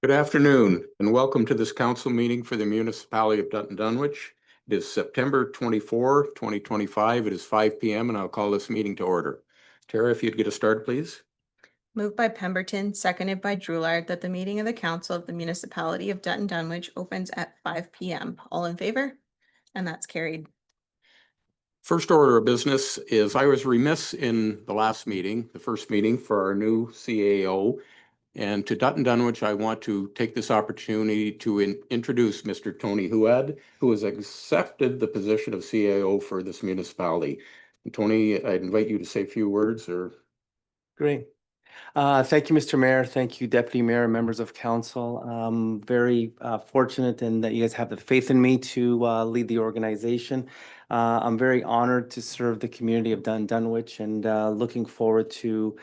Good afternoon, and welcome to this council meeting for the municipality of Dutton Dunwich. It is September 24, 2025. It is 5 p.m. and I'll call this meeting to order. Tara, if you'd get us started, please. Moved by Pemberton, seconded by Drouillard, that the meeting of the council of the municipality of Dutton Dunwich opens at 5 p.m. All in favor? And that's carried. First order of business is I was remiss in the last meeting, the first meeting for our new CAO. And to Dutton Dunwich, I want to take this opportunity to introduce Mr. Tony Huad, who has accepted the position of CAO for this municipality. And Tony, I'd invite you to say a few words or. Great. Thank you, Mr. Mayor. Thank you, Deputy Mayor, members of council. Very fortunate in that you guys have the faith in me to lead the organization. I'm very honored to serve the community of Dutton Dunwich and looking forward to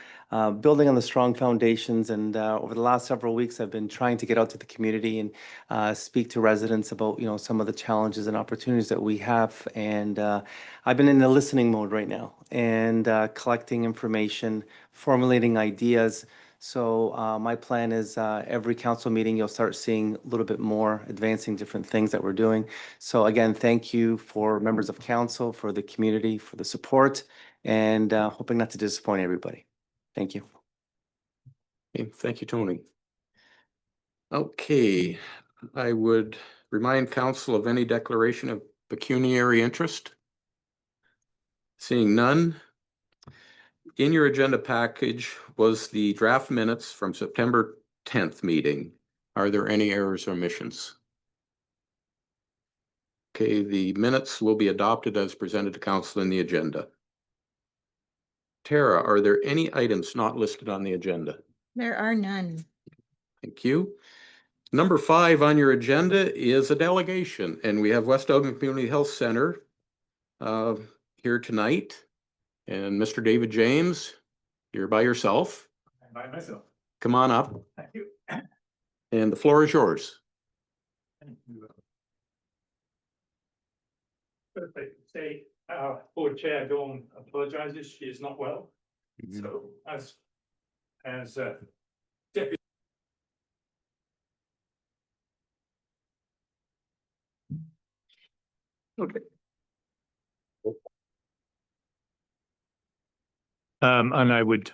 building on the strong foundations. And over the last several weeks, I've been trying to get out to the community and speak to residents about, some of the challenges and opportunities that we have. And I've been in the listening mode right now and collecting information, formulating ideas. So my plan is every council meeting, you'll start seeing a little bit more advancing different things that we're doing. So again, thank you for members of council, for the community, for the support, and hoping not to disappoint everybody. Thank you. Okay, thank you, Tony. Okay, I would remind council of any declaration of pecuniary interest. Seeing none. In your agenda package was the draft minutes from September 10th meeting. Are there any errors or omissions? Okay, the minutes will be adopted as presented to council in the agenda. Tara, are there any items not listed on the agenda? There are none. Thank you. Number 5 on your agenda is a delegation, and we have West Elgin Community Health Center here tonight. And Mr. David James, you're by yourself. I'm by myself. Come on up. Thank you. And the floor is yours. Thank you. First, I say our board chair Dawn apologizes. She is not well. So as deputy. Okay. And I would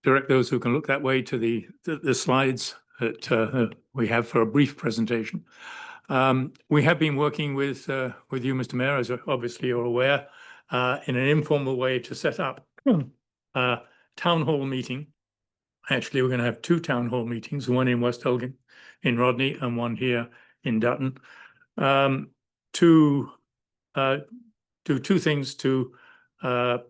direct those who can look that way to the slides that we have for a brief presentation. We have been working with you, Mr. Mayor, as obviously you're aware, in an informal way to set up a town hall meeting. Actually, we're going to have 2 town hall meetings, one in West Elgin in Rodney and one here in Dutton, to do 2 things: to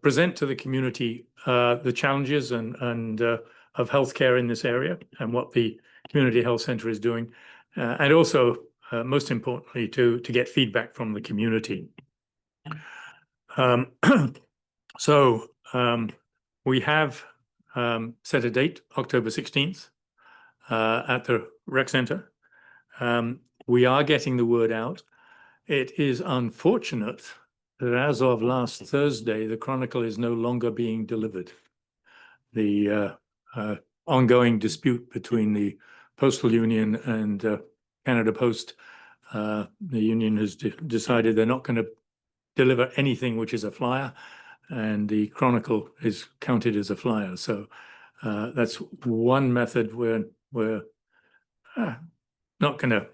present to the community the challenges and of healthcare in this area and what the community health centre is doing, and also most importantly to get feedback from the community. So we have set a date, October 16th, at the rec centre. We are getting the word out. It is unfortunate that as of last Thursday, the Chronicle is no longer being delivered. The ongoing dispute between the Postal Union and Canada Post, the union has decided they're not going to deliver anything which is a flyer, and the Chronicle is counted as a flyer. So that's one method we're not going to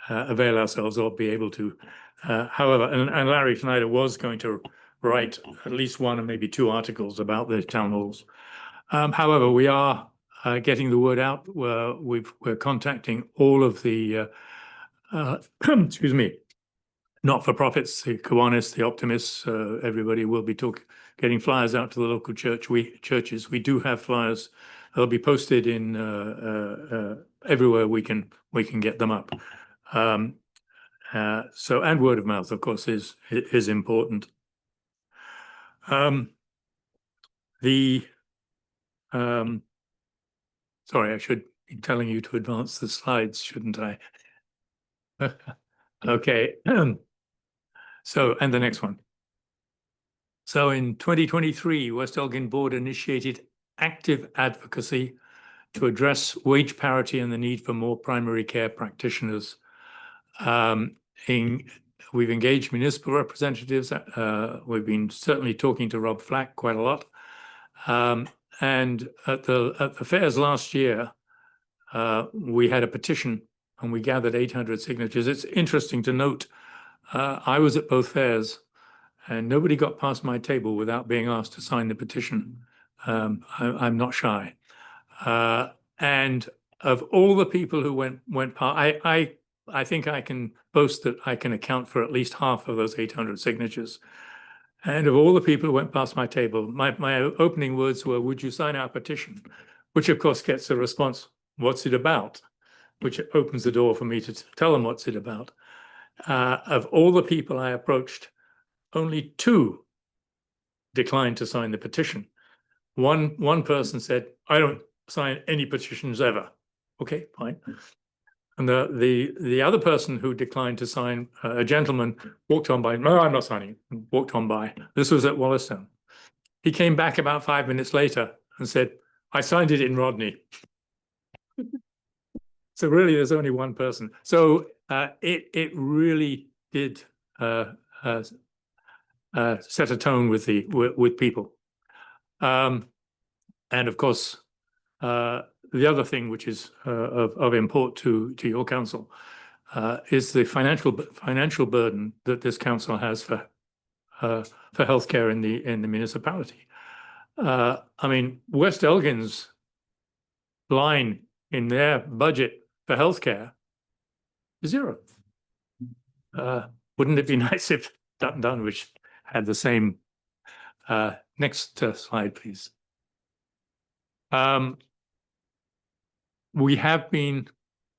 avail ourselves or be able to. However, and Larry Schneider was going to write at least 1 or maybe 2 articles about the town halls. However, we are getting the word out. We're contacting all of the excuse me, not-for-profits, the Kiwanis, the Optimists. Everybody will be getting flyers out to the local churches. We do have flyers. They'll be posted in everywhere we can get them up. So, and word of mouth, of course, is important. Sorry, I should be telling you to advance the slides, shouldn't I? Okay. So, and the next one. So in 2023, West Elgin Board initiated active advocacy to address wage parity and the need for more primary care practitioners. We've engaged municipal representatives. We've been certainly talking to Rob Flack quite a lot. And at the fairs last year, we had a petition and we gathered 800 signatures. It's interesting to note, I was at both fairs and nobody got past my table without being asked to sign the petition. I'm not shy. And of all the people who went past, I think I can boast that I can account for at least half of those 800 signatures. And of all the people who went past my table, my opening words were, "Would you sign our petition?" Which of course gets a response, "What's it about?" Which opens the door for me to tell them what's it about. Of all the people I approached, only 2 declined to sign the petition. One person said, "I don't sign any petitions ever." Okay, fine. And the other person who declined to sign, a gentleman, walked on by. "No, I'm not signing." Walked on by. This was at Wallerstone. He came back about 5 minutes later and said, "I signed it in Rodney." So really, there's only one person. So it really did set a tone with people. And of course, the other thing which is of import to your council is the financial burden that this council has for healthcare in the municipality. I mean, West Elgin's line in their budget for healthcare is 0. Wouldn't it be nice if Dutton Dunwich had the same? Next slide, please. We have been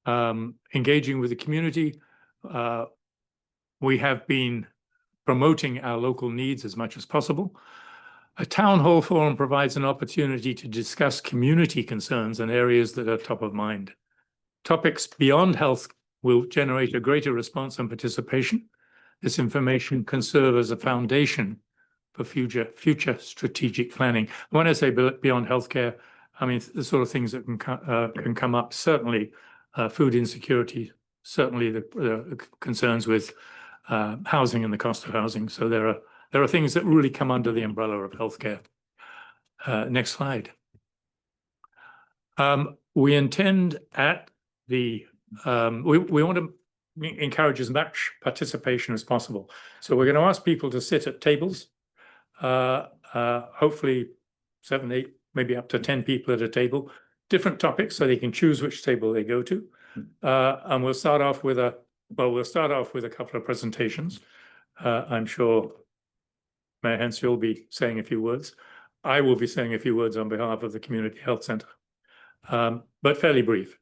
engaging with the community. We have been promoting our local needs as much as possible. A town hall forum provides an opportunity to discuss community concerns and areas that are top of mind. Topics beyond health will generate a greater response and participation. This information can serve as a foundation for future strategic planning. When I say beyond healthcare, I mean the sort of things that can come up. Certainly, food insecurity. Certainly, the concerns with housing and the cost of housing. So there are things that really come under the umbrella of healthcare. Next slide. We intend at the we want to encourage as much participation as possible. So we're going to ask people to sit at tables. Hopefully 7, 8, maybe up to 10 people at a table, different topics, so they can choose which table they go to. And we'll start off with a couple of presentations. I'm sure Mayor Hens, you'll be saying a few words. I will be saying a few words on behalf of the Community Health Centre, but fairly brief.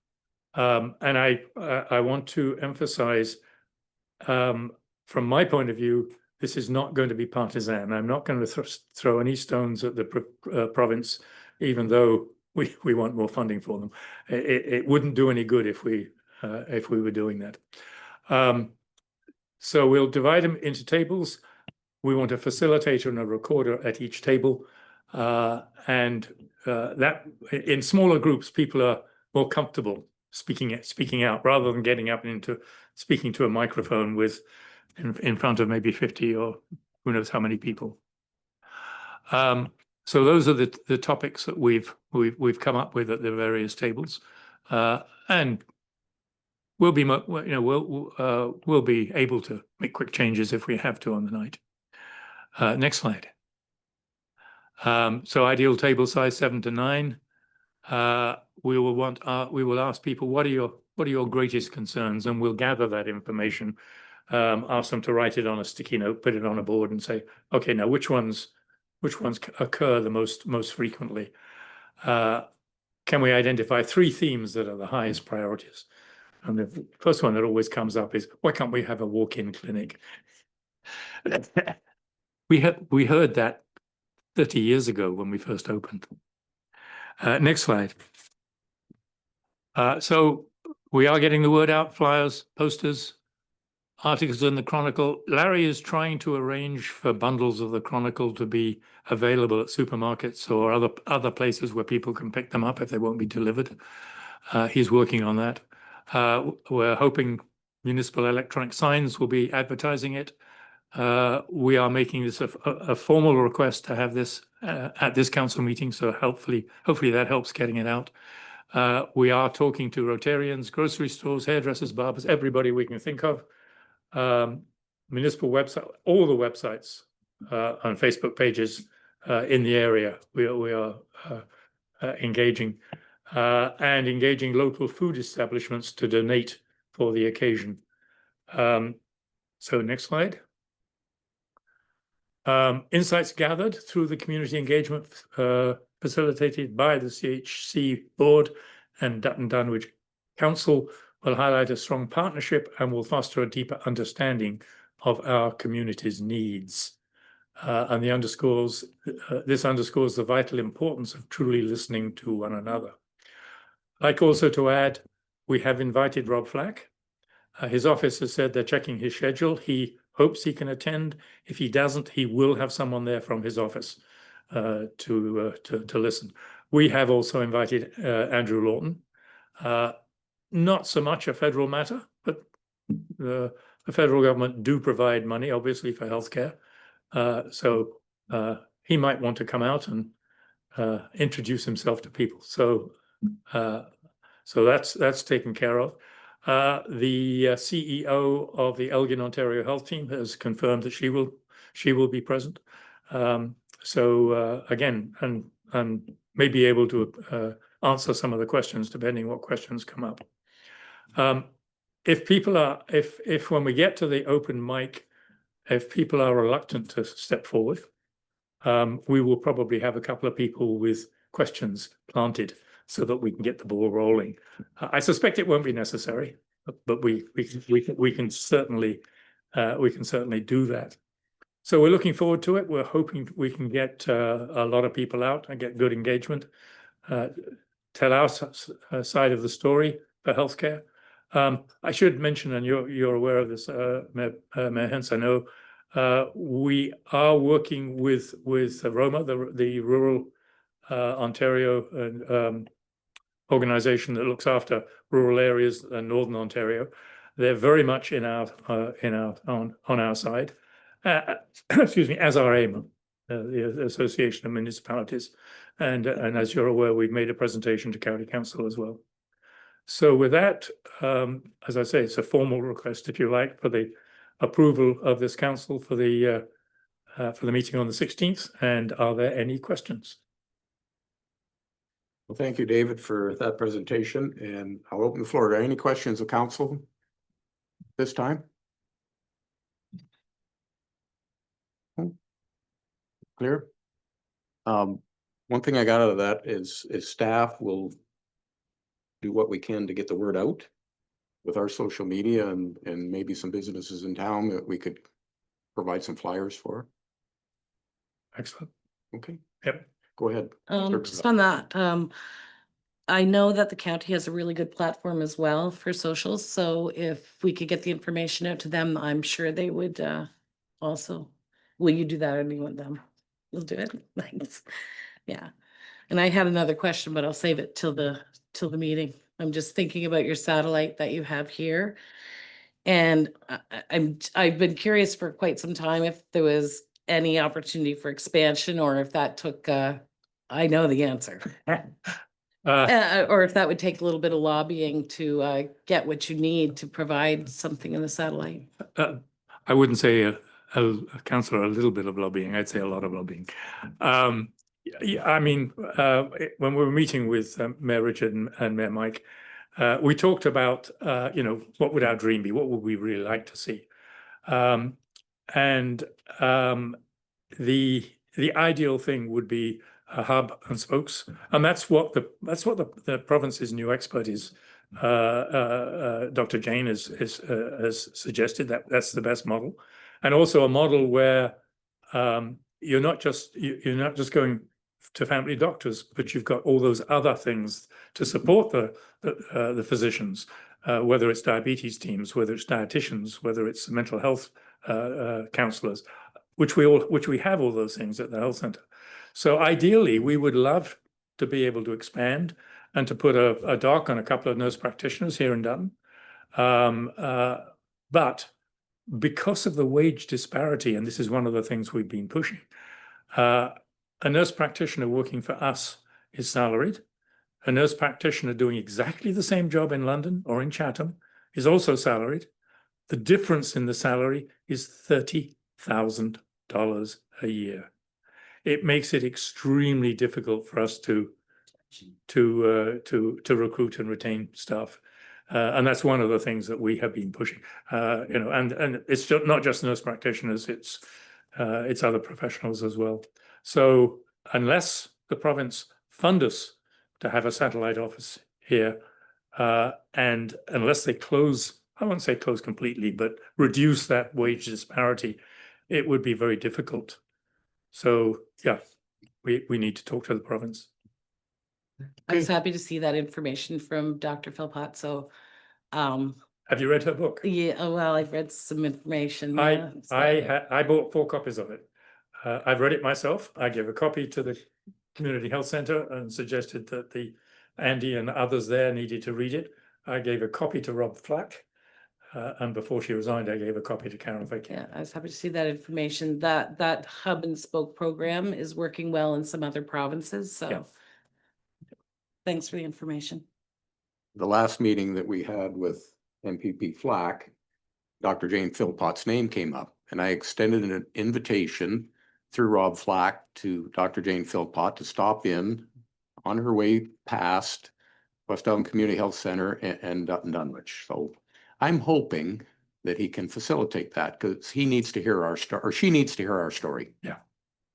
And I want to emphasize, from my point of view, this is not going to be partisan. I'm not going to throw any stones at the province, even though we want more funding for them. It wouldn't do any good if we were doing that. So we'll divide them into tables. We want a facilitator and a recorder at each table, and that in smaller groups, people are more comfortable speaking out rather than getting up into speaking to a microphone with in front of maybe 50 or who knows how many people. So those are the topics that we've come up with at the various tables, and we'll be we'll be able to make quick changes if we have to on the night. Next slide. So ideal table size 7 to 9. We will ask people, what are your greatest concerns, and we'll gather that information. Ask them to write it on a sticky note, put it on a board, and say, okay, now which ones occur the most frequently? Can we identify 3 themes that are the highest priorities? And the first one that always comes up is, why can't we have a walk-in clinic? We heard that 30 years ago when we first opened. Next slide. So we are getting the word out, flyers, posters. articles in the Chronicle. Larry is trying to arrange for bundles of the Chronicle to be available at supermarkets or other places where people can pick them up if they won't be delivered. He's working on that. We're hoping municipal electronic signs will be advertising it. We are making this a formal request to have this at this council meeting, so hopefully that helps getting it out. We are talking to Rotarians, grocery stores, hairdressers, barbers, everybody we can think of. Municipal website, all the websites on Facebook pages in the area. We are engaging and engaging local food establishments to donate for the occasion. So next slide. Insights gathered through the community engagement facilitated by the CHC board and Dutton Dunwich Council will highlight a strong partnership and will foster a deeper understanding of our community's needs. And this underscores the vital importance of truly listening to one another. I'd like also to add, we have invited Rob Flack. His office has said they're checking his schedule. He hopes he can attend. If he doesn't, he will have someone there from his office to listen. We have also invited Andrew Lawton. Not so much a federal matter, but the federal government do provide money, obviously, for healthcare. So he might want to come out and introduce himself to people. So that's taken care of. The CEO of the Elgin, Ontario Health Team has confirmed that she will be present. So again, and may be able to answer some of the questions depending what questions come up. If when we get to the open mic, if people are reluctant to step forward, we will probably have a couple of people with questions planted so that we can get the ball rolling. I suspect it won't be necessary, but we can certainly do that. So we're looking forward to it. We're hoping we can get a lot of people out and get good engagement. Tell our side of the story for healthcare. I should mention, and you're aware of this, Mayor Hens, I know, we are working with Roma, the Rural Ontario organization that looks after rural areas in Northern Ontario. They're very much on our side. Excuse me, as our AIM, the Association of Municipalities, and as you're aware, we've made a presentation to County Council as well. So with that, as I say, it's a formal request, if you like, for the approval of this council for the meeting on the 16th. And are there any questions? Well, thank you, David, for that presentation, and I'll open the floor. Are there any questions of council this time? Clear? One thing I got out of that is staff will do what we can to get the word out with our social media and maybe some businesses in town that we could provide some flyers for. Excellent. Okay. Yep. Go ahead. Just on that, I know that the county has a really good platform as well for socials. So if we could get the information out to them, I'm sure they would also. Will you do that, or do you want them? You'll do it. Thanks. Yeah. And I had another question, but I'll save it till the meeting. I'm just thinking about your satellite that you have here. And I've been curious for quite some time if there was any opportunity for expansion, or if that took, I know the answer. Or if that would take a little bit of lobbying to get what you need to provide something in the satellite. I wouldn't say councillor, a little bit of lobbying. I'd say a lot of lobbying. Yeah, I mean, when we were meeting with Mayor Richard and Mayor Mike, we talked about, what would our dream be? What would we really like to see? And the ideal thing would be a hub and spokes, and that's what the province's new expert is. Dr. Jane has suggested that that's the best model, and also a model where you're not just going to family doctors, but you've got all those other things to support the physicians, whether it's diabetes teams, whether it's dietitians, whether it's mental health counselors, which we have all those things at the health center. So ideally, we would love to be able to expand and to put a doc on a couple of nurse practitioners here in Dutton. But because of the wage disparity, and this is one of the things we've been pushing, a nurse practitioner working for us is salaried. A nurse practitioner doing exactly the same job in London or in Chatham is also salaried. The difference in the salary is $30,000 a year. It makes it extremely difficult for us to recruit and retain staff. And that's one of the things that we have been pushing, and it's not just nurse practitioners, it's other professionals as well. So unless the province fund us to have a satellite office here, and unless they close, I won't say close completely, but reduce that wage disparity, it would be very difficult. So yeah, we need to talk to the province. I was happy to see that information from Dr. Philpott. So, Have you read her book? yeah, well, I've read some information. Yeah, I bought 4 copies of it. I've read it myself. I gave a copy to the community health center and suggested that Andy and others there needed to read it. I gave a copy to Rob Flack, and before she resigned, I gave a copy to Karen Fake. Yeah, I was happy to see that information. That hub and spoke program is working well in some other provinces. So, Yeah. Thanks for the information. The last meeting that we had with MPP Flack, Dr. Jane Philpott's name came up, and I extended an invitation through Rob Flack to Dr. Jane Philpott to stop in on her way past West Elm Community Health Center and Dutton Dunwich. So I'm hoping that he can facilitate that, because he needs to hear our story, or she needs to hear our story. Yeah.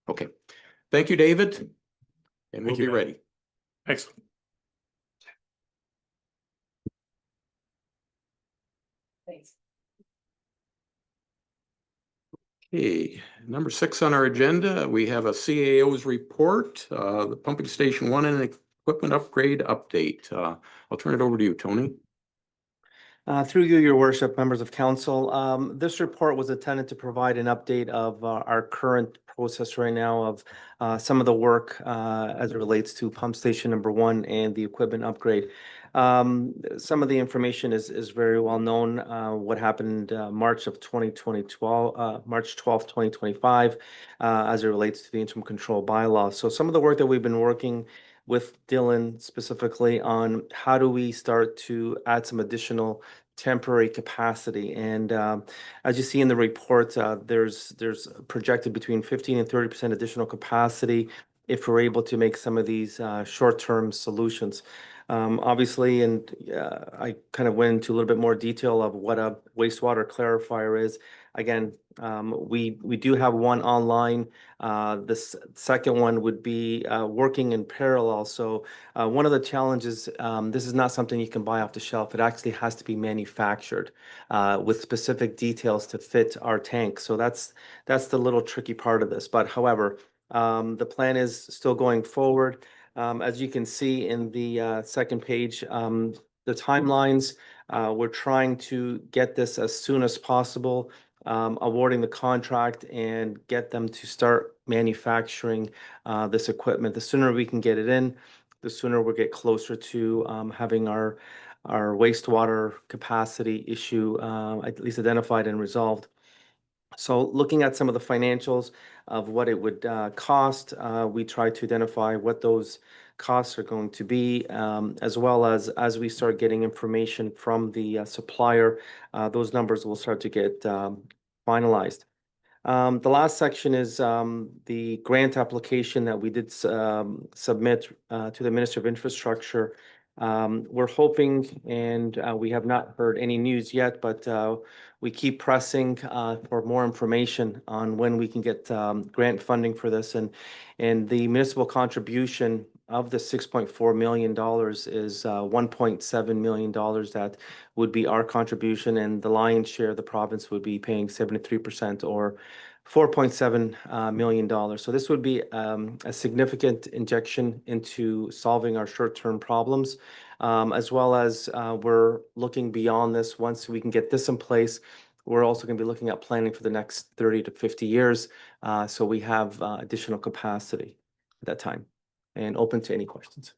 Okay. Thank you, David. And we'll Thank you, be Ben. ready. Excellent. Thanks. Okay, number 6 on our agenda, we have a CAO's report, the pumping station 1 and equipment upgrade update. I'll turn it over to you, Tony. Through you, your worship, members of council, this report was intended to provide an update of our current process right now of some of the work as it relates to pump station number 1 and the equipment upgrade. Some of the information is very well known. What happened March 12th, 2025, as it relates to the interim control bylaw. So some of the work that we've been working with Dylan specifically on how do we start to add some additional temporary capacity. And as you see in the report, there's projected between 15 and 30% additional capacity if we're able to make some of these short-term solutions. Obviously, and I kind of went into a little bit more detail of what a wastewater clarifier is. Again, we do have one online. The second one would be working in parallel. So one of the challenges, this is not something you can buy off the shelf. It actually has to be manufactured with specific details to fit our tank. So that's the little tricky part of this. But however, the plan is still going forward. As you can see in the second page, the timelines, we're trying to get this as soon as possible, awarding the contract and get them to start manufacturing this equipment. The sooner we can get it in, the sooner we'll get closer to having our wastewater capacity issue at least identified and resolved. So looking at some of the financials of what it would cost, we try to identify what those costs are going to be, as well as we start getting information from the supplier, those numbers will start to get finalized. The last section is the grant application that we did submit to the Minister of Infrastructure. We're hoping, and we have not heard any news yet, but we keep pressing for more information on when we can get grant funding for this. And the municipal contribution of the $6.4 million is $1.7 million that would be our contribution, and the lion's share of the province would be paying 73% or $4.7 million. So this would be a significant injection into solving our short-term problems, as well as we're looking beyond this. Once we can get this in place, we're also going to be looking at planning for the next 30 to 50 years. So we have additional capacity at that time, and open to any questions.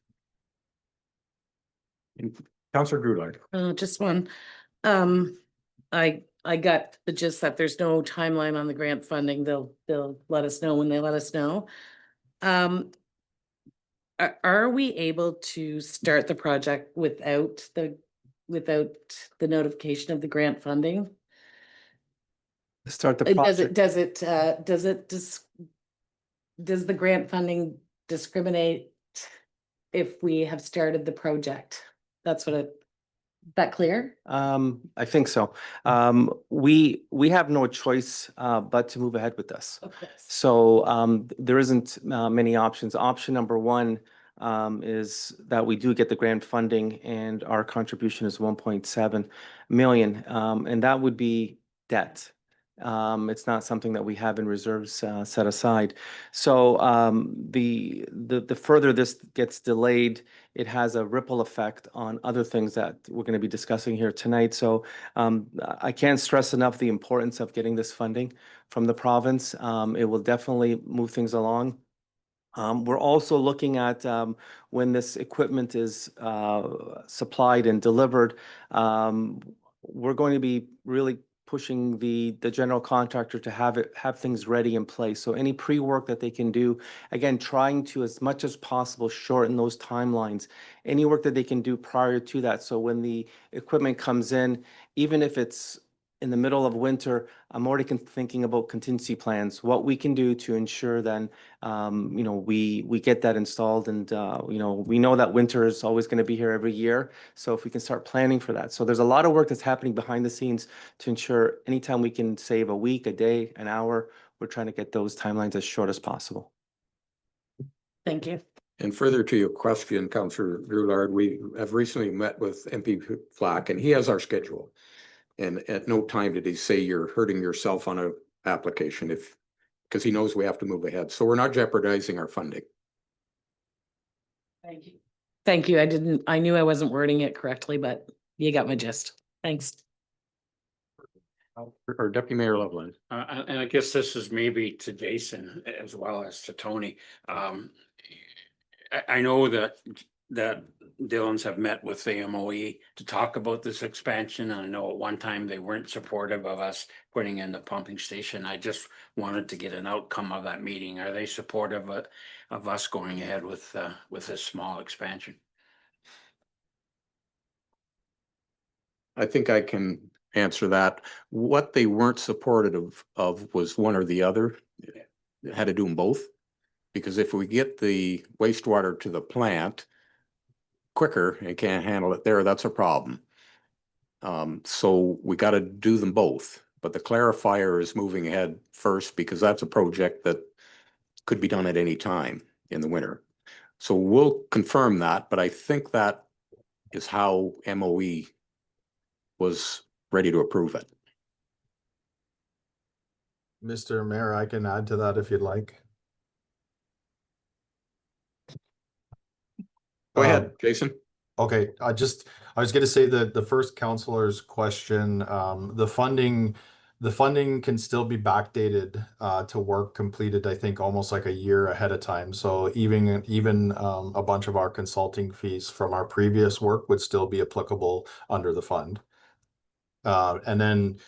Councillor Grulard. Just one. I got the gist that there's no timeline on the grant funding. They'll let us know when they let us know. Are we able to start the project without the notification of the grant funding? Start the project. Does the grant funding discriminate if we have started the project? That's what that clear? I think so. We have no choice but to move ahead with this. Okay. So there isn't many options. Option number one is that we do get the grant funding, and our contribution is 1.7 million, and that would be debt. It's not something that we have in reserves set aside. So the further this gets delayed, it has a ripple effect on other things that we're going to be discussing here tonight. So I can't stress enough the importance of getting this funding from the province. It will definitely move things along. We're also looking at when this equipment is supplied and delivered, we're going to be really pushing the general contractor to have things ready in place. So any pre-work that they can do, again, trying to, as much as possible, shorten those timelines. Any work that they can do prior to that. So when the equipment comes in, even if it's in the middle of winter, I'm already thinking about contingency plans, what we can do to ensure then, we get that installed. And, we know that winter is always going to be here every year. So if we can start planning for that. So there's a lot of work that's happening behind the scenes to ensure anytime we can save a week, a day, an hour, we're trying to get those timelines as short as possible. Thank you. And further to your question, Councillor Grulard, we have recently met with MP Flack, and he has our schedule. And at no time did he say you're hurting yourself on a application because he knows we have to move ahead. So we're not jeopardizing our funding. Thank you. Thank you. I knew I wasn't wording it correctly, but you got my gist. Thanks. Or Deputy Mayor Loveland. And I guess this is maybe to Jason as well as to Tony. I know that Dillons have met with the MOE to talk about this expansion. And I know at one time they weren't supportive of us putting in the pumping station. I just wanted to get an outcome of that meeting. Are they supportive of us going ahead with this small expansion? I think I can answer that. What they weren't supportive of was one or the other. It had to do them both. Because if we get the wastewater to the plant quicker and can't handle it there, that's a problem. So we got to do them both. But the clarifier is moving ahead first because that's a project that could be done at any time in the winter. So we'll confirm that, but I think that is how MOE was ready to approve it. Mr. Mayor, I can add to that if you'd like. Go ahead, Jason. Okay, I was going to say that the first councillor's question, the funding can still be backdated to work completed, I think, almost like a year ahead of time. So even a bunch of our consulting fees from our previous work would still be applicable under the fund. And then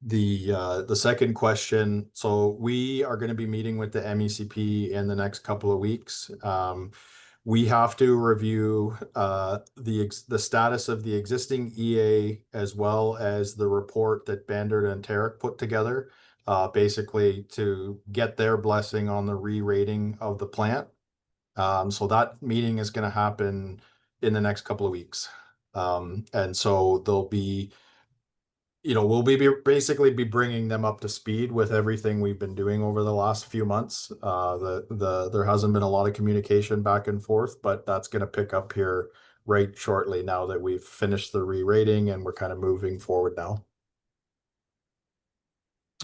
the second question, so we are going to be meeting with the MECP in the next couple of weeks. We have to review the status of the existing EA as well as the report that Bandard and Tarek put together, basically to get their blessing on the re-rating of the plant. So that meeting is going to happen in the next couple of weeks. And so there'll be, we'll basically be bringing them up to speed with everything we've been doing over the last few months. There hasn't been a lot of communication back and forth, but that's going to pick up here right shortly now that we've finished the re-rating and we're kind of moving forward now.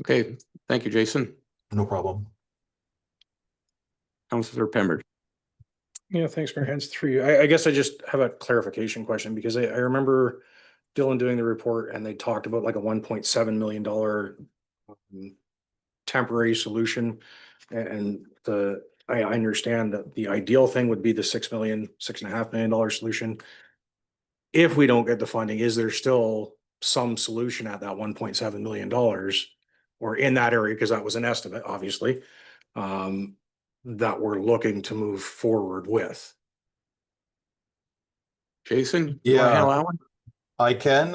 Okay, thank you, Jason. No problem. Councillor Pembroke. Yeah, thanks, Mayor. Hands through. I guess I just have a clarification question because I remember Dylan doing the report and they talked about like a $1.7 million temporary solution. And I understand that the ideal thing would be the $6.5 million solution. If we don't get the funding, is there still some solution at that $1.7 million or in that area? Because that was an estimate, obviously, that we're looking to move forward with. Jason? You wanna Yeah. handle that one? I can.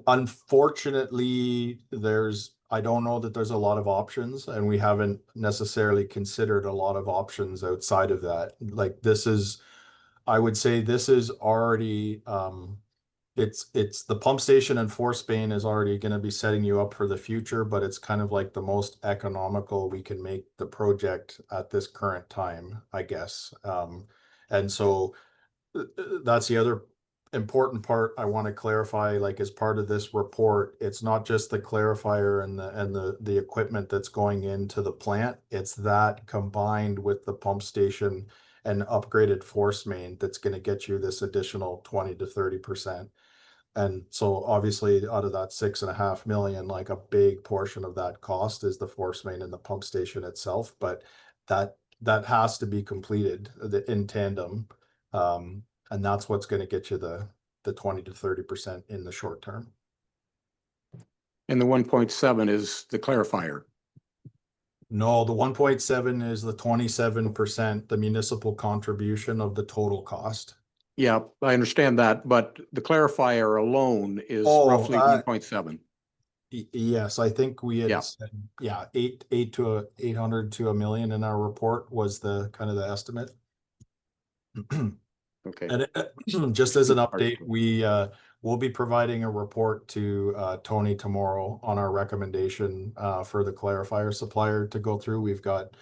Unfortunately, I don't know that there's a lot of options, and we haven't necessarily considered a lot of options outside of that. Like I would say this is already, it's the pump station in Fort Spain is already going to be setting you up for the future, but it's kind of like the most economical we can make the project at this current time, I guess. And so that's the other important part I want to clarify, like as part of this report, it's not just the clarifier and the equipment that's going into the plant. It's that combined with the pump station and upgraded force main that's going to get you this additional 20 to 30%. And so obviously out of that 6.5 million, like a big portion of that cost is the force main and the pump station itself, but that has to be completed in tandem. And that's what's going to get you the 20 to 30% in the short term. And the 1.7 is the clarifier. No, the 1.7 is the 27%, the municipal contribution of the total cost. Yeah, I understand that, but the clarifier alone is roughly 1.7. Yes, I think we had Yeah. said, 800 to $1 million in our report was the kind of the estimate. Okay. And just as an update, we'll be providing a report to Tony tomorrow on our recommendation for the clarifier supplier to go through. We've got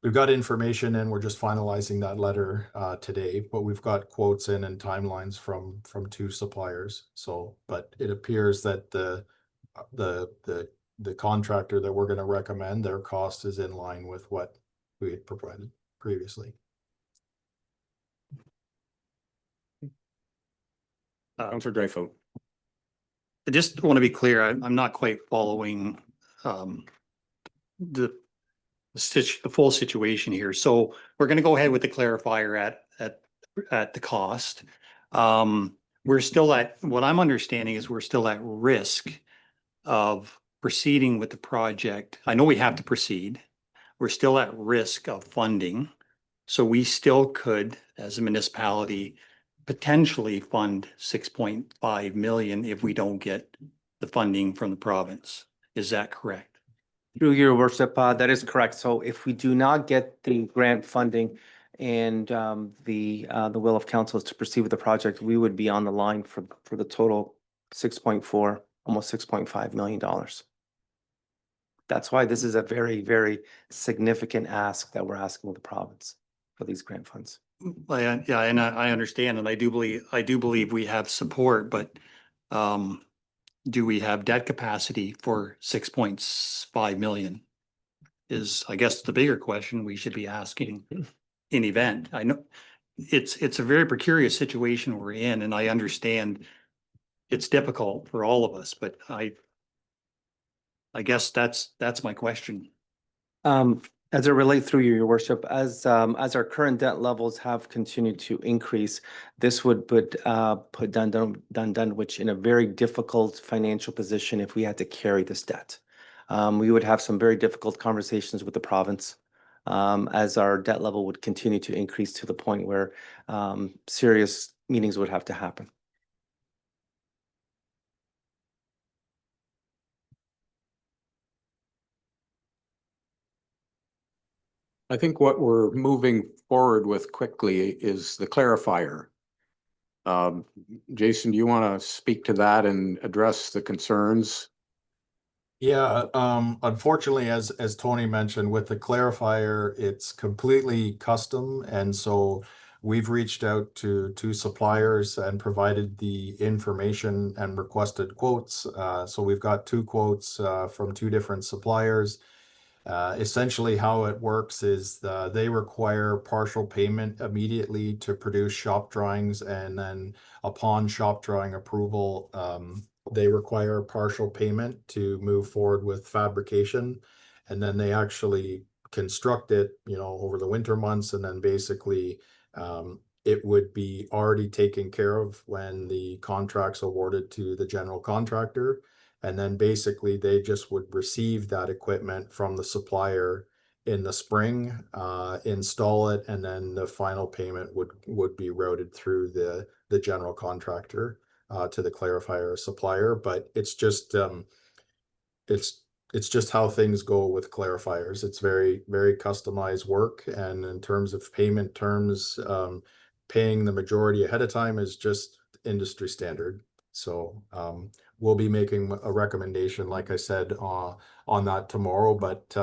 information and we're just finalizing that letter today, but we've got quotes in and timelines from 2 suppliers. So, but it appears that the contractor that we're going to recommend, their cost is in line with what we had provided previously. Councillor Dreyfus. I just want to be clear, I'm not quite following the full situation here. So we're going to go ahead with the clarifier at the cost. We're still what I'm understanding is we're still at risk of proceeding with the project. I know we have to proceed. We're still at risk of funding. So we still could, as a municipality, potentially fund 6.5 million if we don't get the funding from the province. Is that correct? Through your worship, that is correct. So if we do not get the grant funding and the will of council is to proceed with the project, we would be on the line for the total 6.4, almost $6.5 million. That's why this is a very, very significant ask that we're asking of the province for these grant funds. Yeah, and I understand, and I do believe we have support, but do we have debt capacity for 6.5 million? Is, I guess, the bigger question we should be asking in event. I know it's a very precarious situation we're in, and I understand it's difficult for all of us, but I guess that's my question. As it relates through your worship, as our current debt levels have continued to increase, this would put Dutton Dunwich in a very difficult financial position if we had to carry this debt. We would have some very difficult conversations with the province as our debt level would continue to increase to the point where serious meetings would have to happen. I think what we're moving forward with quickly is the clarifier. Jason, do you want to speak to that and address the concerns? Yeah, unfortunately, as Tony mentioned, with the clarifier, it's completely custom. And so we've reached out to two suppliers and provided the information and requested quotes. So we've got two quotes from two different suppliers. Essentially how it works is they require partial payment immediately to produce shop drawings, and then upon shop drawing approval, they require partial payment to move forward with fabrication. And then they actually construct it, over the winter months, and then basically it would be already taken care of when the contract's awarded to the general contractor. And then basically they just would receive that equipment from the supplier in the spring, install it, and then the final payment would be routed through the general contractor to the clarifier supplier. But it's just it's just how things go with clarifiers. It's very, very customized work. And in terms of payment terms, paying the majority ahead of time is just industry standard. So we'll be making a recommendation, like I said, on that tomorrow, but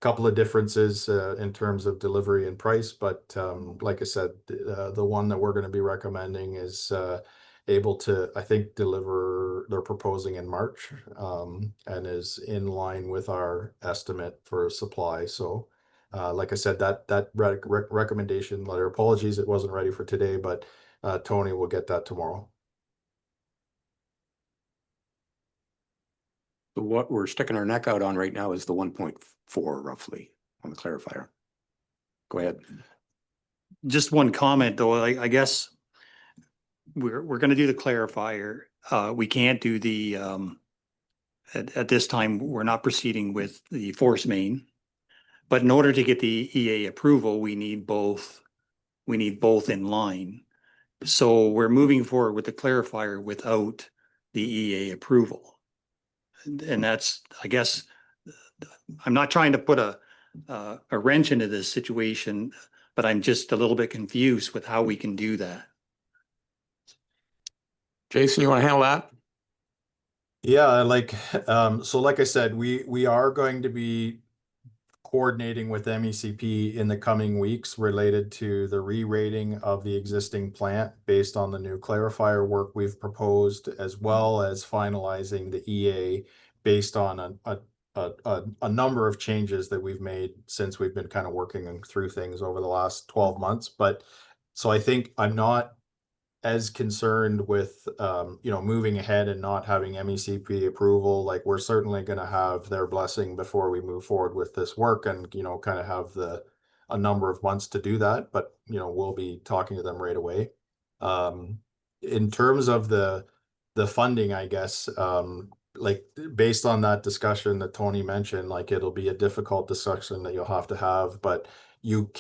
couple of differences in terms of delivery and price. But like I said, the one that we're going to be recommending is able to, I think, deliver, they're proposing in March, and is in line with our estimate for supply. So like I said, that recommendation letter, apologies, it wasn't ready for today, but Tony will get that tomorrow. So what we're sticking our neck out on right now is the 1.4 roughly on the clarifier. Go ahead. Just one comment though, I guess we're gonna do the clarifier. We can't do the, at this time, we're not proceeding with the force main. But in order to get the EA approval, we need both in line. So we're moving forward with the clarifier without the EA approval. And that's, I guess, I'm not trying to put a wrench into this situation, but I'm just a little bit confused with how we can do that. Jason, you want to handle that? Yeah, so like I said, we are going to be coordinating with MECP in the coming weeks related to the re-rating of the existing plant based on the new clarifier work we've proposed, as well as finalizing the EA based on a number of changes that we've made since we've been kind of working through things over the last 12 months. But so I think I'm not as concerned with moving ahead and not having MECP approval. Like, we're certainly going to have their blessing before we move forward with this work, and kind of have a number of months to do that. But we'll be talking to them right away. In terms of the funding, I guess, like, based on that discussion that Tony mentioned, like, it'll be a difficult discussion that you'll have to have, but you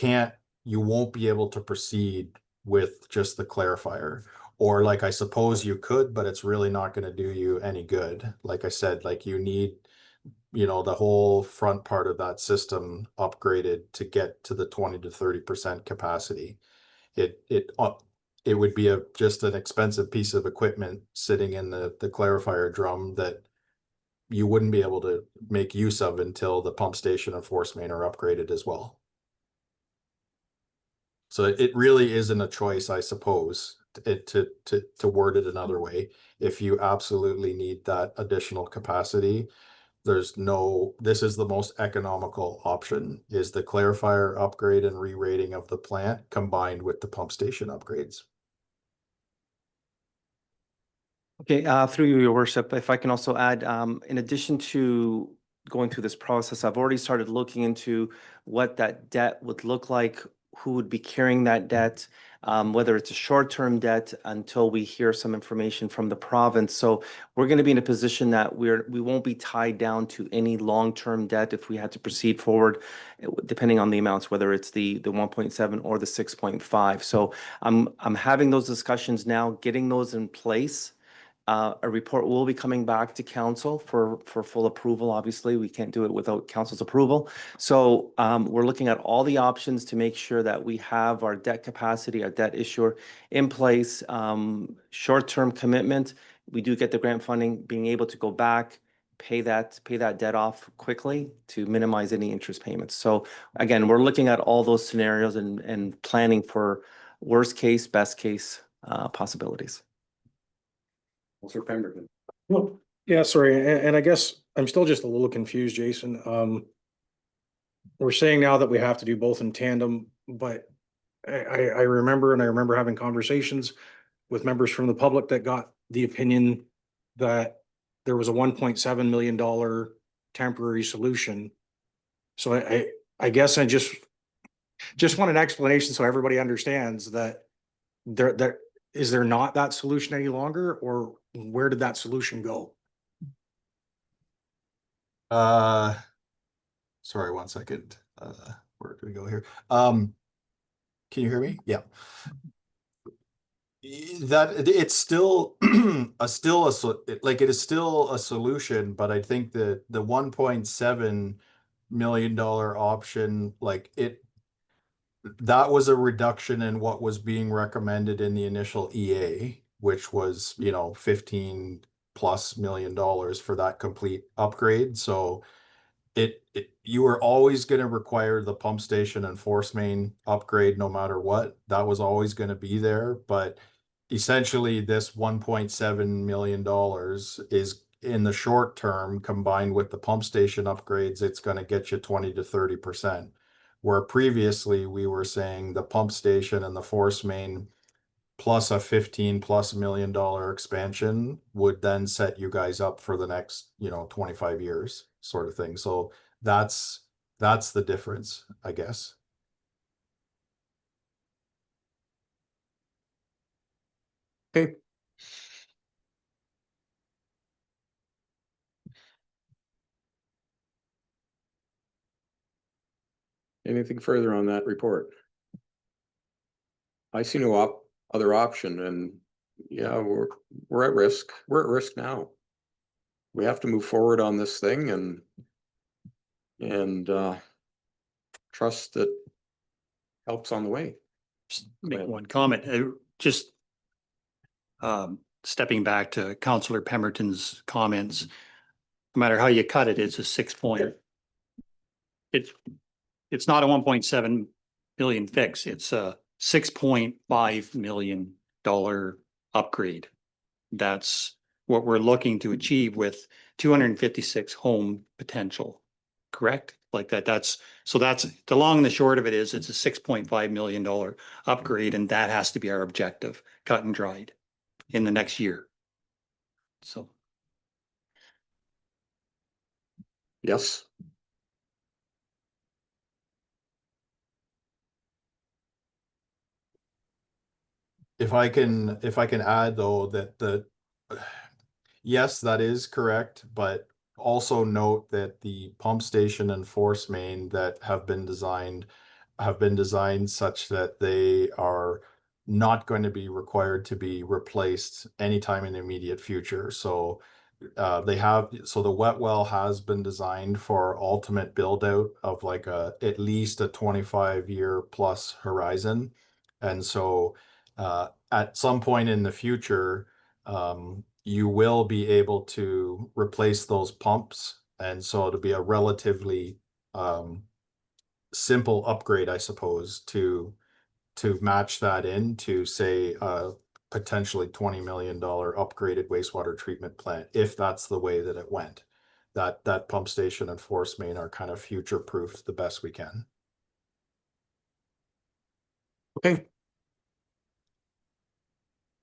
won't be able to proceed with just the clarifier. Or, like, I suppose you could, but it's really not going to do you any good. Like I said, like, you need the whole front part of that system upgraded to get to the 20 to 30% capacity. It would be just an expensive piece of equipment sitting in the clarifier drum that you wouldn't be able to make use of until the pump station and force main are upgraded as well. So it really isn't a choice, I suppose, to word it another way. If you absolutely need that additional capacity, this is the most economical option, is the clarifier upgrade and re-rating of the plant combined with the pump station upgrades. Okay, through you, your worship, if I can also add, in addition to going through this process, I've already started looking into what that debt would look like, who would be carrying that debt, whether it's a short-term debt until we hear some information from the province. So we're going to be in a position that we won't be tied down to any long-term debt if we had to proceed forward, depending on the amounts, whether it's the 1.7 or the 6.5. So I'm having those discussions now, getting those in place. A report will be coming back to council for full approval. Obviously, we can't do it without council's approval. So we're looking at all the options to make sure that we have our debt capacity, our debt issuer in place. Short-term commitment, we do get the grant funding, being able to go back, pay that debt off quickly to minimize any interest payments. So again, we're looking at all those scenarios and planning for worst case, best case possibilities. Councillor Pemberton. Well, yeah, sorry, and I guess I'm still just a little confused, Jason. We're saying now that we have to do both in tandem, but I remember having conversations with members from the public that got the opinion that there was a $1.7 million temporary solution. So I guess I just want an explanation so everybody understands that there is there not that solution any longer, or where did that solution go? Sorry, 1 second. Where do we go here? Can you hear me? Yeah. That it's still like it is still a solution, but I think that the $1.7 million option, like that was a reduction in what was being recommended in the initial EA, which was, you know, $15+ million for that complete upgrade. So you were always going to require the pump station and force main upgrade no matter what. That was always going to be there. But essentially this $1.7 million is in the short term, combined with the pump station upgrades, it's going to get you 20 to 30%. Where previously we were saying the pump station and the force main plus a $15+ million expansion would then set you guys up for the next, you know, 25 years sort of thing. So that's the difference, I guess. Okay. Anything further on that report? I see no other option, and yeah, we're at risk. We're at risk now. We have to move forward on this thing and trust that help's on the way. Just make one comment, just stepping back to Councillor Pemberton's comments. No matter how you cut it, it's a 6 point. It's not a 1.7 million fix. It's a $6.5 million upgrade. That's what we're looking to achieve with 256 home potential, correct? Like that's the long and the short of it is it's a $6.5 million upgrade, and that has to be our objective, cut and dried in the next year. So. Yes. If I can add though that yes, that is correct, but also note that the pump station and force main that have been designed such that they are not going to be required to be replaced anytime in the immediate future. So the wet well has been designed for ultimate build out of like at least a 25-year plus horizon. And so at some point in the future, you will be able to replace those pumps. And so it'll be a relatively simple upgrade, I suppose, to match that into, say, potentially $20 million upgraded wastewater treatment plant, if that's the way that it went. That pump station and force main are kind of future proof the best we can. Okay.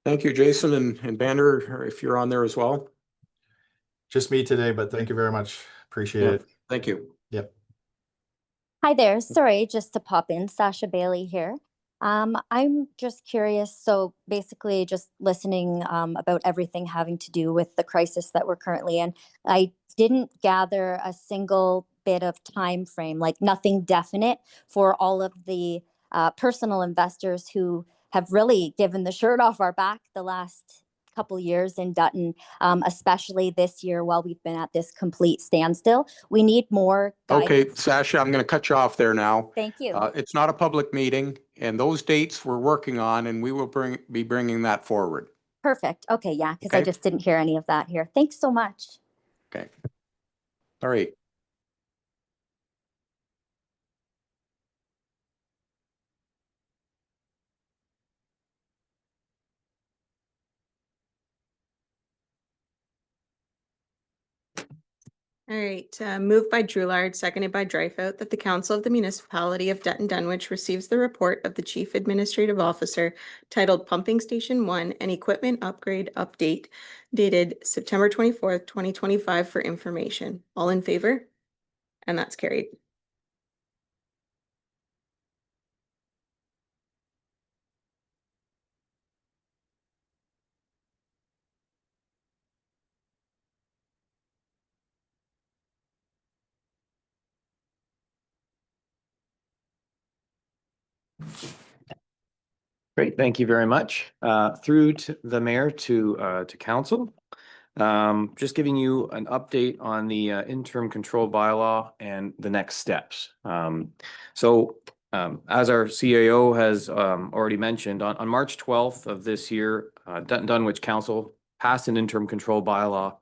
Thank you, Jason and Banner, if you're on there as well. Just me today, but thank you very much. Appreciate it. Thank you. Yep. Hi there. Sorry, just to pop in, Sasha Bailey here. I'm just curious. So basically just listening about everything having to do with the crisis that we're currently in. I didn't gather a single bit of time frame, like nothing definite for all of the personal investors who have really given the shirt off our back the last couple years in Dutton, especially this year while we've been at this complete standstill. We need more guidance. Okay, Sasha, I'm going to cut you off there now. Thank you. It's not a public meeting, and those dates we're working on, and we will be bringing that forward. Perfect. Okay, yeah, because I just didn't hear any of that here. Thanks so much. Okay. All right. All right, moved by Drulard, seconded by Dryfout, that the Council of the Municipality of Dutton Dunwich receives the report of the Chief Administrative Officer titled Pumping Station 1 and Equipment Upgrade Update dated September 24th, 2025 for information. All in favor? And that's carried. Great, thank you very much. Through to the mayor to council. Just giving you an update on the interim control bylaw and the next steps. As our CAO has already mentioned, on March 12th of this year, Dutton Dunwich Council passed an interim control bylaw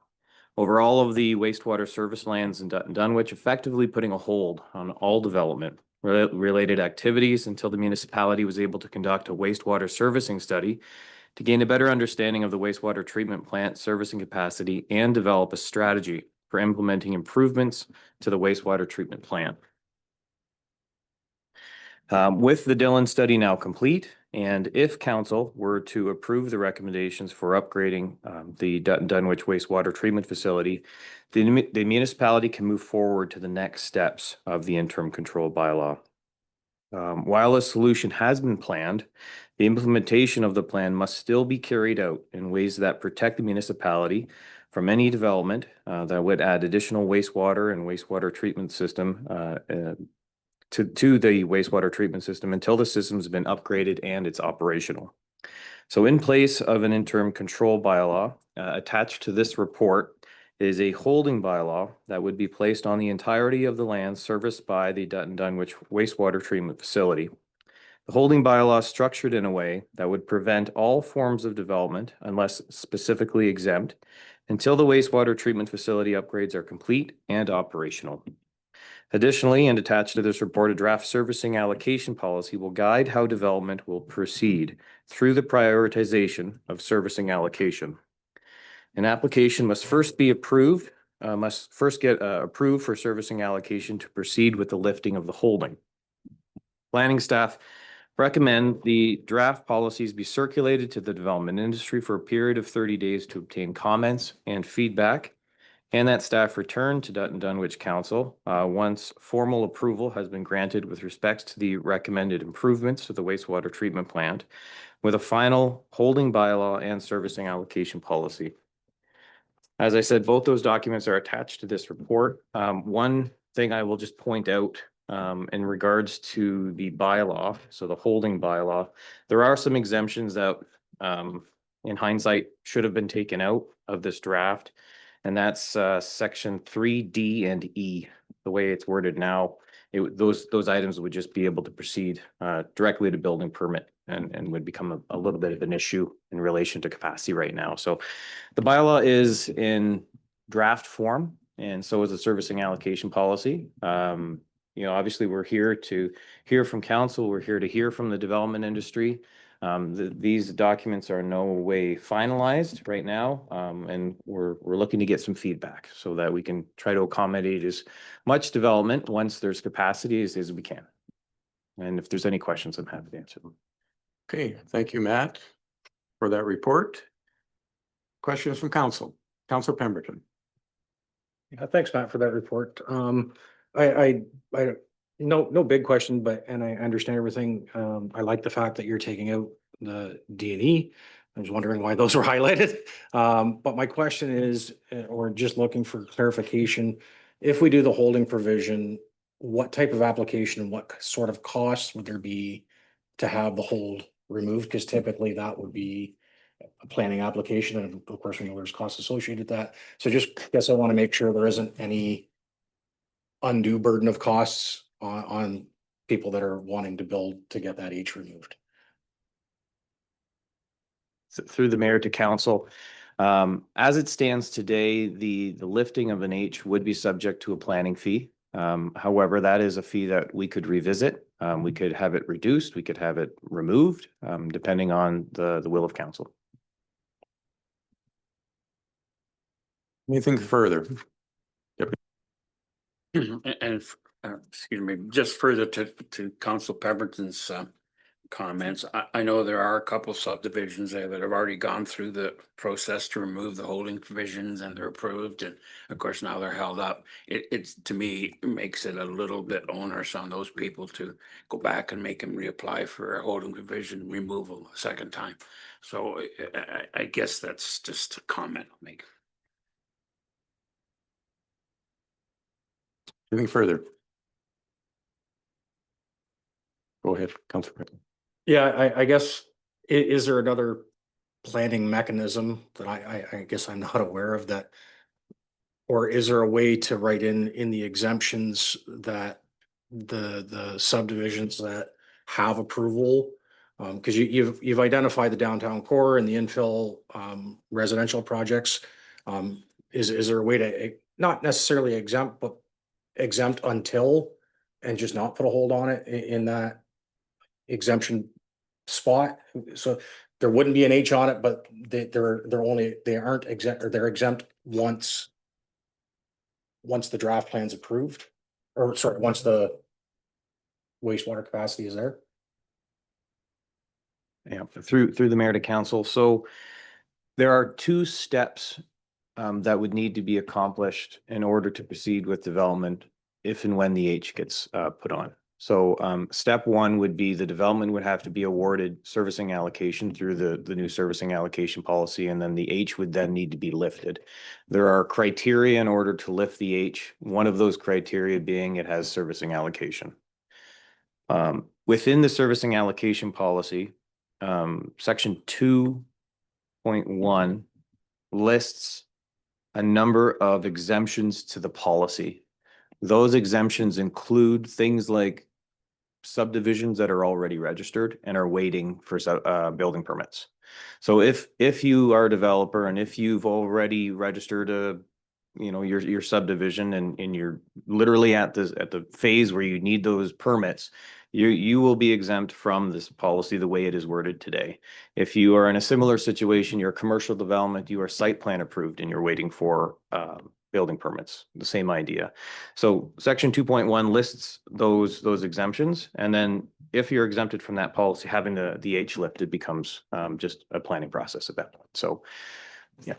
over all of the wastewater service lands in Dutton Dunwich, effectively putting a hold on all development related activities until the municipality was able to conduct a wastewater servicing study to gain a better understanding of the wastewater treatment plant servicing capacity and develop a strategy for implementing improvements to the wastewater treatment plant. With the Dillon study now complete, and if council were to approve the recommendations for upgrading the Dutton Dunwich wastewater treatment facility, the municipality can move forward to the next steps of the interim control bylaw. While a solution has been planned, the implementation of the plan must still be carried out in ways that protect the municipality from any development that would add additional wastewater and wastewater treatment system to the wastewater treatment system until the system's been upgraded and it's operational. So in place of an interim control bylaw, attached to this report is a holding bylaw that would be placed on the entirety of the land serviced by the Dutton Dunwich wastewater treatment facility. The holding bylaw is structured in a way that would prevent all forms of development unless specifically exempt until the wastewater treatment facility upgrades are complete and operational. Additionally, and attached to this report, a draft servicing allocation policy will guide how development will proceed through the prioritization of servicing allocation. An application must first get approved for servicing allocation to proceed with the lifting of the holding. Planning staff recommend the draft policies be circulated to the development industry for a period of 30 days to obtain comments and feedback, and that staff return to Dutton Dunwich Council once formal approval has been granted with respect to the recommended improvements to the wastewater treatment plant, with a final holding bylaw and servicing allocation policy. As I said, both those documents are attached to this report. One thing I will just point out in regards to the bylaw, so the holding bylaw, there are some exemptions that in hindsight should have been taken out of this draft. And that's section 3D and E. The way it's worded now, those items would just be able to proceed directly to building permit and would become a little bit of an issue in relation to capacity right now. So the bylaw is in draft form, and so is the servicing allocation policy. Obviously, we're here to hear from council. We're here to hear from the development industry. These documents are no way finalized right now, and we're looking to get some feedback so that we can try to accommodate as much development once there's capacity as we can. And if there's any questions, I'm happy to answer them. Okay, thank you, Matt, for that report. Questions from council? Councilor Pemberton. Yeah, thanks, Matt, for that report. I no big question, but and I understand everything. I like the fact that you're taking out the D&E. I was wondering why those were highlighted. But my question is, or just looking for clarification, if we do the holding provision, what type of application and what sort of costs would there be to have the hold removed? Because typically that would be a planning application, and of course we know there's costs associated with that. So just guess I want to make sure there isn't any undue burden of costs on people that are wanting to build to get that H removed. Through the mayor to council, As it stands today, the lifting of an H would be subject to a planning fee. However, that is a fee that we could revisit. We could have it reduced, we could have it removed, depending on the will of council. Anything further? And, excuse me, just further to Council Pemberton's comments, I know there are a couple subdivisions there that have already gone through the process to remove the holding provisions and they're approved, and of course now they're held up. It's, to me, makes it a little bit onerous on those people to go back and make them reapply for a holding provision removal a second time. So I guess that's just a comment I'll make. Anything further? Go ahead, Councilor. Yeah, I guess, is there another planning mechanism that I guess I'm not aware of that? Or is there a way to write in the exemptions that the subdivisions that have approval? Cause you've identified the downtown core and the infill residential projects. Is there a way to not necessarily exempt, but exempt until, and just not put a hold on it in that exemption spot? So there wouldn't be an H on it, but they aren't exempt, or they're exempt once the draft plan's approved, or sorry, once the wastewater capacity is there. Yeah, through the mayor to council. So there are two steps that would need to be accomplished in order to proceed with development if and when the H gets put on. So step one would be the development would have to be awarded servicing allocation through the new servicing allocation policy, and then the H would then need to be lifted. There are criteria in order to lift the H. One of those criteria being it has servicing allocation. Within the servicing allocation policy, section 2.1 lists a number of exemptions to the policy. Those exemptions include things like subdivisions that are already registered and are waiting for building permits. So if you are a developer and if you've already registered your subdivision and you're literally at the phase where you need those permits, you will be exempt from this policy the way it is worded today. If you are in a similar situation, you're a commercial development, you are site plan approved and you're waiting for building permits, the same idea. So section 2.1 lists those exemptions. And then if you're exempted from that policy, having the H lifted becomes just a planning process at that point. So, yeah.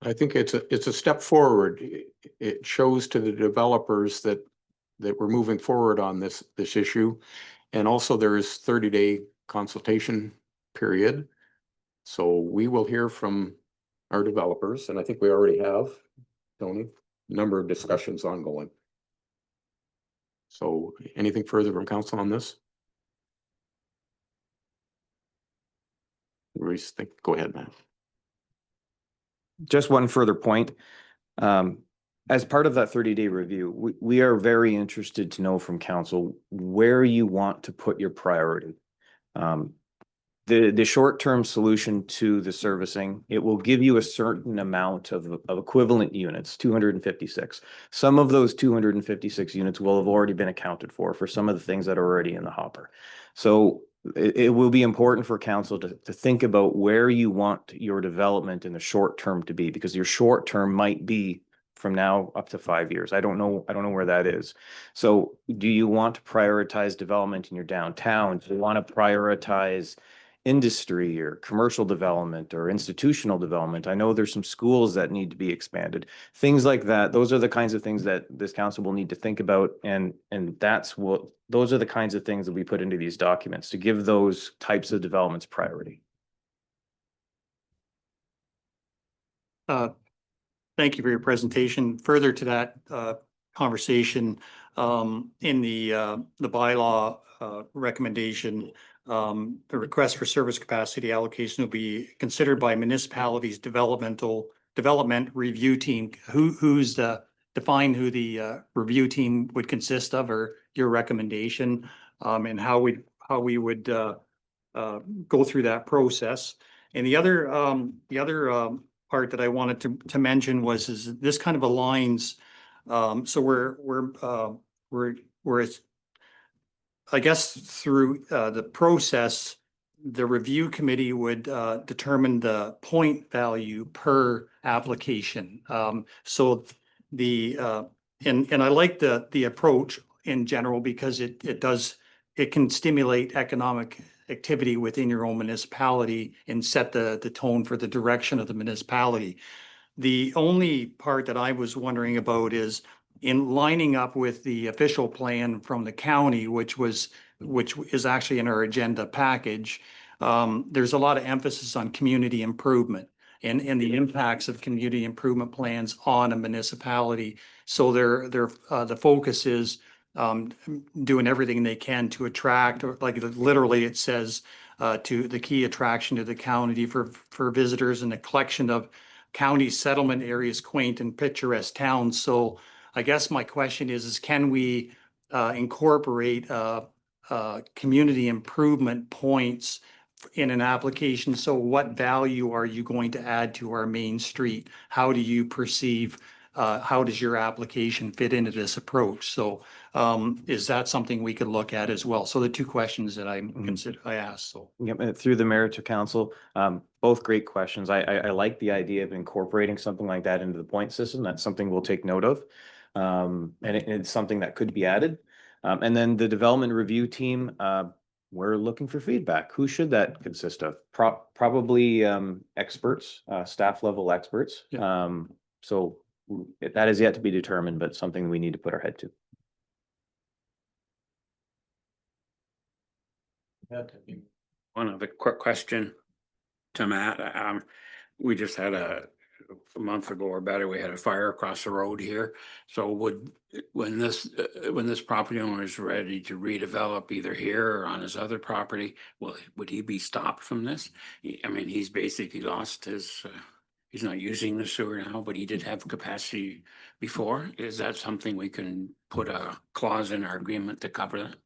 I think it's a step forward. It shows to the developers that we're moving forward on this issue. And also there is 30-day consultation period. So we will hear from our developers, and I think we already have, Tony, a number of discussions ongoing. So anything further from council on this? Go ahead, man. Just one further point. As part of that 30-day review, we are very interested to know from council where you want to put your priority. The short-term solution to the servicing, it will give you a certain amount of equivalent units, 256. Some of those 256 units will have already been accounted for some of the things that are already in the hopper. So it will be important for council to think about where you want your development in the short term to be, because your short term might be from now up to 5 years. I don't know where that is. So do you want to prioritize development in your downtown? Do you want to prioritize industry or commercial development or institutional development? I know there's some schools that need to be expanded, things like that. Those are the kinds of things that this council will need to think about. And those are the kinds of things that we put into these documents to give those types of developments priority. Thank you for your presentation. Further to that conversation, in the bylaw recommendation, the request for service capacity allocation will be considered by municipalities development review team. Who's define who the review team would consist of, or your recommendation, and how we would go through that process. And the other part that I wanted to mention is this kind of aligns. So we're I guess through the process, the review committee would determine the point value per application. So the and I like the approach in general because it can stimulate economic activity within your own municipality and set the tone for the direction of the municipality. The only part that I was wondering about is in lining up with the official plan from the county, which is actually in our agenda package. There's a lot of emphasis on community improvement and the impacts of community improvement plans on a municipality. So the focus is doing everything they can to attract, or like literally it says, to the key attraction to the county for visitors and the collection of county settlement areas, quaint and picturesque towns. So I guess my question is can we incorporate community improvement points in an application? So what value are you going to add to our main street? How do you perceive, how does your application fit into this approach? So is that something we could look at as well? So the two questions that I asked. So Yep, and through the mayor to council, both great questions. I like the idea of incorporating something like that into the point system. That's something we'll take note of. And it's something that could be added. And then the development review team, we're looking for feedback. Who should that consist of? Probably experts, staff level experts. Yeah. So that is yet to be determined, but something we need to put our head to. One other quick question to Matt. We just had a month ago or better, we had a fire across the road here. So when this property owner is ready to redevelop either here or on his other property, would he be stopped from this? I mean, he's basically lost his, he's not using the sewer now, but he did have capacity before. Is that something we can put a clause in our agreement to cover that?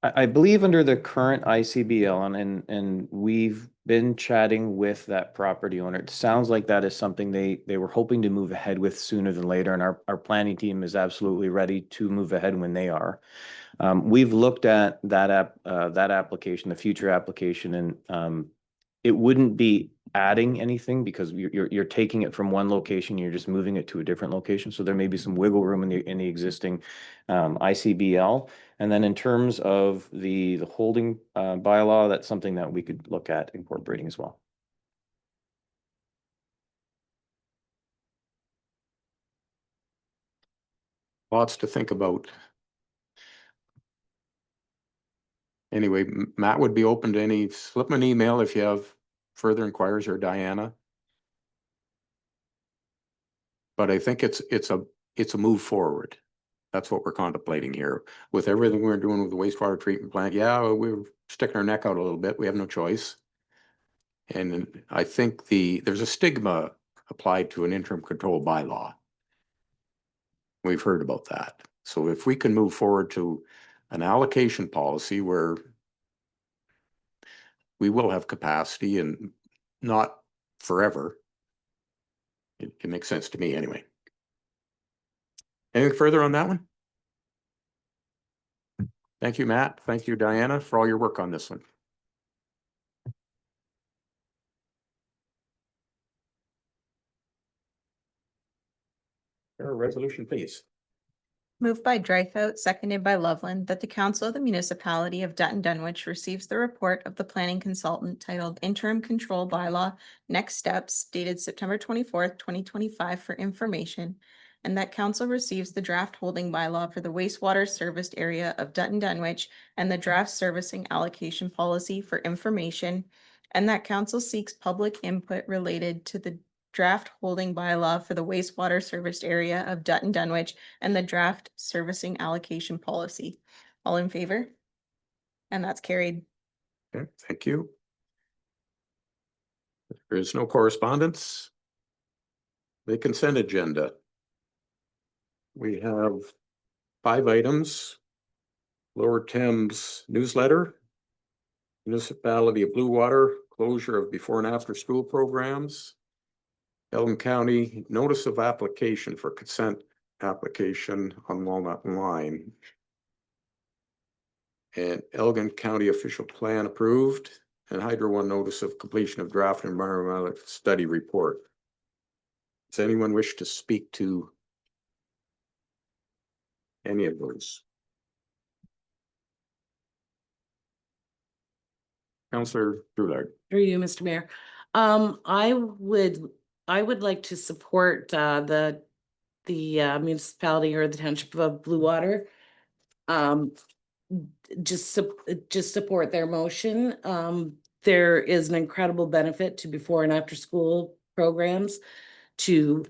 I believe under the current ICBL, and we've been chatting with that property owner. It sounds like that is something they were hoping to move ahead with sooner than later, and our planning team is absolutely ready to move ahead when they are. We've looked at that application, the future application, and it wouldn't be adding anything because you're taking it from one location, you're just moving it to a different location. So there may be some wiggle room in the existing ICBL. And then in terms of the holding bylaw, that's something that we could look at incorporating as well. Lots to think about. Anyway, Matt would be open to slip him an email if you have further inquiries, or Diana. But I think it's a move forward. That's what we're contemplating here. With everything we're doing with the wastewater treatment plant, yeah, we're sticking our neck out a little bit. We have no choice. And I think there's a stigma applied to an interim control bylaw. We've heard about that. So if we can move forward to an allocation policy where we will have capacity and not forever, it makes sense to me anyway. Anything further on that one? Thank you, Matt. Thank you, Diana, for all your work on this one. Resolution, please. Moved by Dreyfus, seconded by Loveland, that the Council of the Municipality of Dutton Dunwich receives the report of the planning consultant titled Interim Control Bylaw Next Steps, dated September 24th, 2025 for information, and that council receives the draft holding bylaw for the wastewater serviced area of Dutton Dunwich and the draft servicing allocation policy for information, and that council seeks public input related to the draft holding bylaw for the wastewater serviced area of Dutton Dunwich and the draft servicing allocation policy. All in favor? And that's carried. Okay, thank you. There is no correspondence. The consent agenda. We have 5 items. Lower Thames newsletter. Municipality of Blue Water, closure of before and after school programs. Elgin County notice of application for consent application on Walnut Line. And Elgin County official plan approved, and Hydro One notice of completion of draft environmental study report. Does anyone wish to speak to any of those? Councillor Drouillard. Through you, Mr. Mayor. I would like to support the municipality or the township of Blue Water. Just support their motion. There is an incredible benefit to before and after school programs to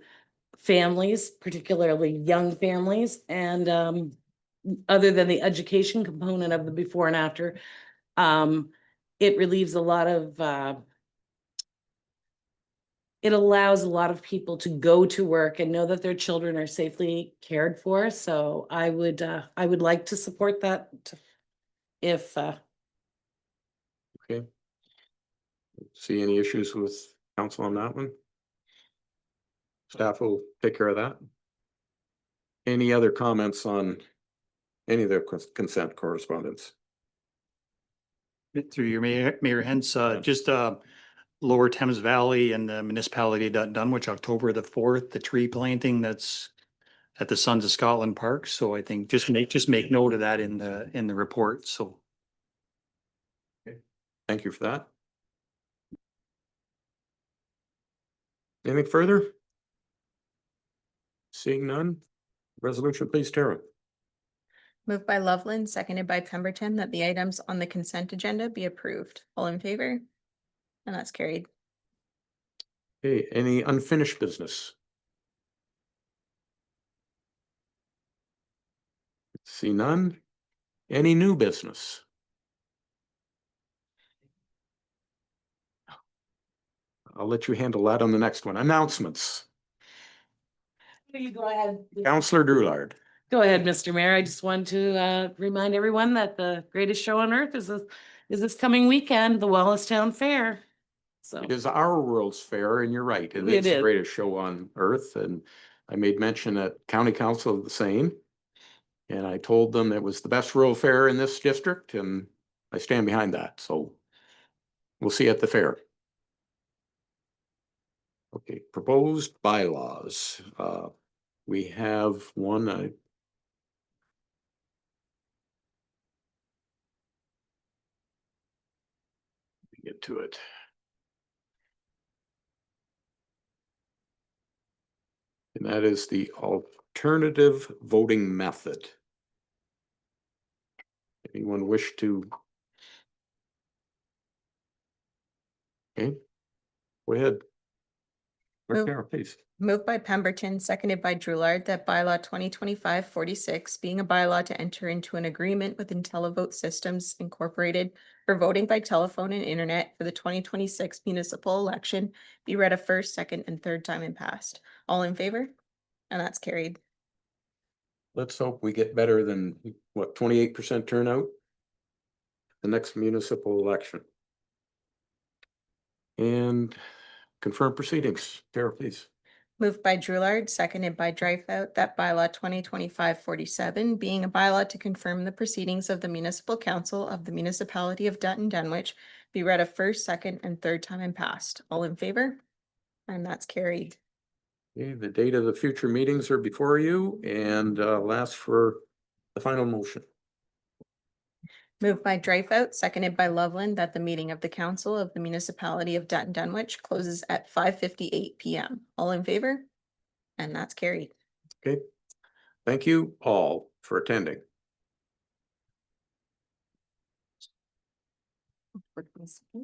families, particularly young families, and other than the education component of the before and after, it relieves a lot of it allows a lot of people to go to work and know that their children are safely cared for. So I would like to support that if Okay. See any issues with council on that one? Staff will take care of that. Any other comments on any of the consent correspondence? Through your Mayor Hens, just Lower Thames Valley and the municipality of Dutton Dunwich, October the 4th, the tree planting that's at the Sons of Scotland Park. So I think just make note of that in the report. So. Thank you for that. Anything further? Seeing none, resolution please, Tara. Moved by Loveland, seconded by Pemberton, that the items on the consent agenda be approved. All in favor? And that's carried. Okay, any unfinished business? See none. Any new business? I'll let you handle that on the next one. Announcements. you go ahead. Councillor Drouillard. Go ahead, Mr. Mayor. I just want to remind everyone that the greatest show on earth is this coming weekend, the Wallacestown Fair. So It is our World's Fair, and you're right. It It is the is. greatest show on earth, and I made mention at county council of the same. And I told them it was the best rural fair in this district, and I stand behind that. So we'll see you at the fair. Okay, proposed bylaws. We have one. Get to it. And that is the alternative voting method. Anyone wish to? Okay, go ahead. Move. Kara, please. Moved by Pemberton, seconded by Drouillard, that bylaw 2025-46, being a bylaw to enter into an agreement with IntelliVote Systems Incorporated for voting by telephone and internet for the 2026 municipal election, be read a first, second, and third time and passed. All in favor? And that's carried. Let's hope we get better than what, 28% turnout? The next municipal election. And confirm proceedings. Kara, please. Moved by Drouillard, seconded by Dreyfus, that bylaw 2025-47, being a bylaw to confirm the proceedings of the municipal council of the municipality of Dutton Dunwich, be read a first, second, and third time and passed. All in favor? And that's carried. Okay, the date of the future meetings are before you, and I'll ask for the final motion. Moved by Dreyfus, seconded by Loveland, that the meeting of the council of the municipality of Dutton Dunwich closes at 5:58 PM. All in favor? And that's carried. Okay, thank you all for attending.